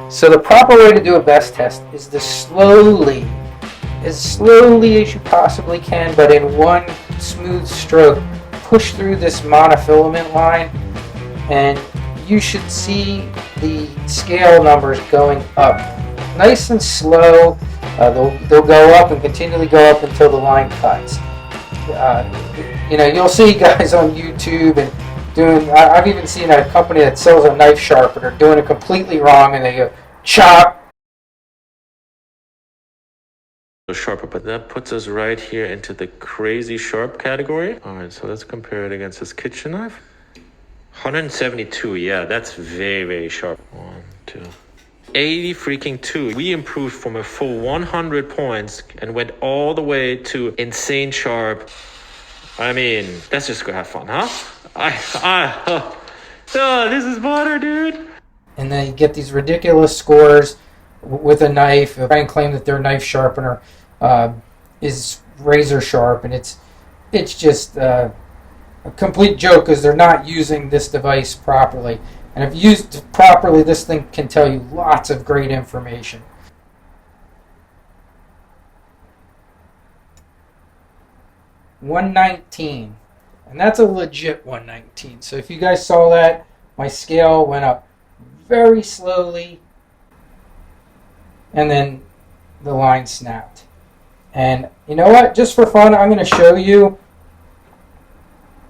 So the proper way to do a Bess test is to slowly, as slowly as you possibly can, but in one smooth stroke, push through this monofilament line, and you should see the scale numbers going up. Nice and slow. They'll go up and continually go up until the line cuts. You'll see guys on YouTube and I've even seen a company that sells a knife sharpener doing it completely wrong, and they go chop. Sharper, but that puts us right here into the crazy sharp category. All right, so let's compare it against this kitchen knife. 172, yeah, that's very, very sharp. 1, 2, 80 freaking 2. We improved from a full 100 points and went all the way to insane sharp. I mean, let's just go have fun, huh? This is butter, dude. And then you get these ridiculous scores with a knife. Try and claim that their knife sharpener is razor sharp, and it's just a complete joke because they're not using this device properly. And if used properly, this thing can tell you lots of great information. $119, and that's a legit 119. So if you guys saw that, my scale went up very slowly, and then the line snapped. And you know what? Just for fun, I'm going to show you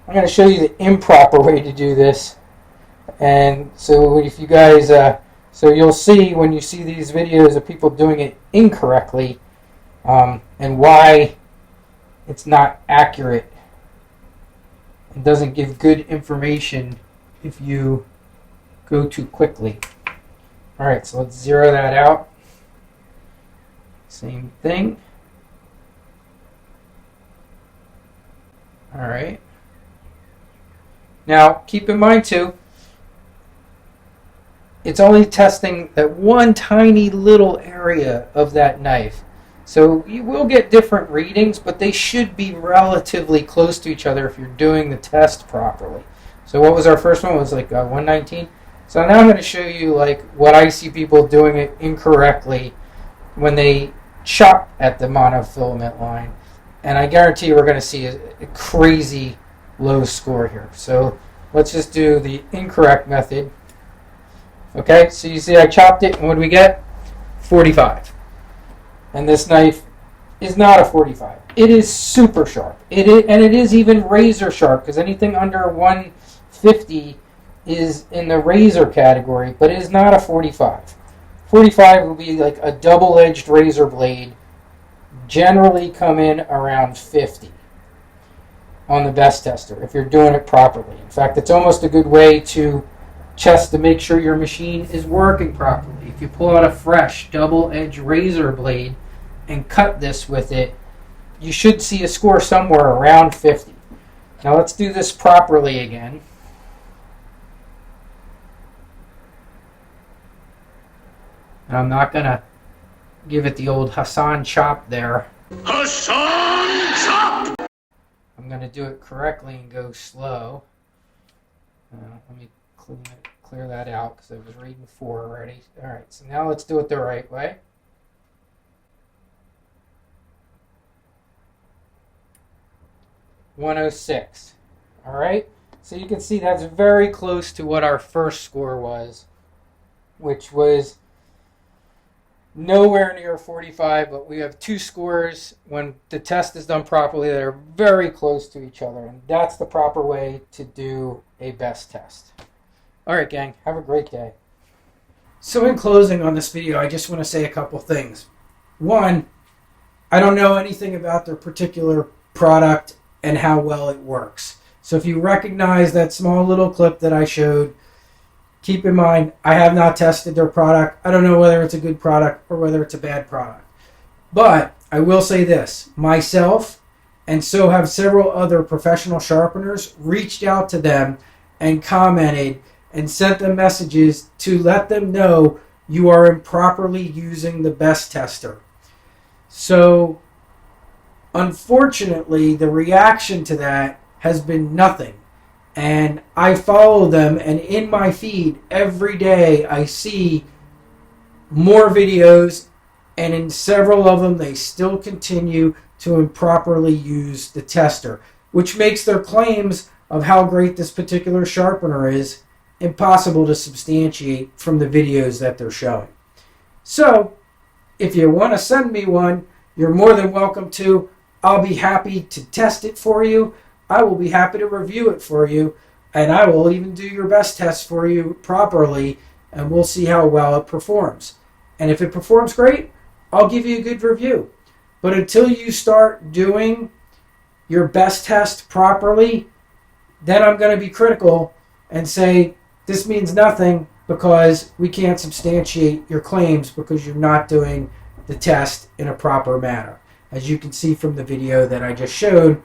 the improper way to do this. And so if you guys, so you'll see when you see these videos of people doing it incorrectly, and why it's not accurate. It doesn't give good information if you go too quickly. Alright, so let's zero that out. Same thing. Alright. Now, keep in mind too, it's only testing that one tiny little area of that knife. So you will get different readings, but they should be relatively close to each other if you're doing the test properly. So what was our first one? It was like 119. So now I'm going to show you like what I see people doing it incorrectly when they chop at the monofilament line. And I guarantee you we're going to see a crazy low score here. So let's just do the incorrect method. Okay, so you see I chopped it, and what do we get? 45. And this knife is not a 45. It is super sharp. It is even razor sharp, because anything under 150 is in the razor category, but it is not a 45. 45 will be like a double-edged razor blade, generally come in around 50 on the Bess tester if you're doing it properly. In fact, it's almost a good way to test to make sure your machine is working properly. If you pull out a fresh double-edged razor blade and cut this with it, you should see a score somewhere around 50. Now let's do this properly again. And I'm not going to give it the old Haasan chop there. Haasan chop! I'm going to do it correctly and go slow. Let me clear that out because I was reading 4 already. Alright, so now let's do it the right way. $106. Alright, so you can see that's very close to what our first score was, which was nowhere near 45, but we have 2 scores when the test is done properly that are very close to each other, and that's the proper way to do a Bess test. Alright gang, have a great day. So in closing on this video, I just want to say a couple things. One, I don't know anything about their particular product and how well it works. So if you recognize that small little clip that I showed, keep in mind, I have not tested their product. I don't know whether it's a good product or whether it's a bad product. But I will say this, myself, and so have several other professional sharpeners, reached out to them and commented and sent them messages to let them know you are improperly using the Bess tester. So, unfortunately, the reaction to that has been nothing. And I follow them, and in my feed every day I see more videos, and in several of them they still continue to improperly use the tester, which makes their claims of how great this particular sharpener is impossible to substantiate from the videos that they're showing. So, if you want to send me one, you're more than welcome to. I'll be happy to test it for you. I will be happy to review it for you, and I will even do your best tests for you properly, and we'll see how well it performs. And if it performs great, I'll give you a good review. But until you start doing your best test properly, then I'm going to be critical and say, this means nothing because we can't substantiate your claims because you're not doing the test in a proper manner. As you can see from the video that I just showed,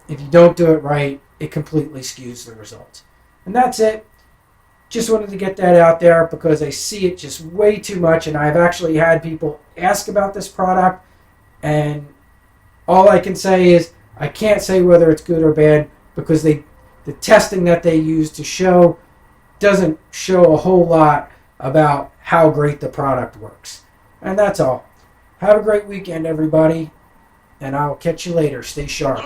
if you don't do it right, it completely skews the results. And that's it. Just wanted to get that out there because I see it just way too much, and I've actually had people ask about this product, and all I can say is I can't say whether it's good or bad because the testing that they use to show doesn't show a whole lot about how great the product works. And that's all. Have a great weekend, everybody, and I'll catch you later. Stay sharp.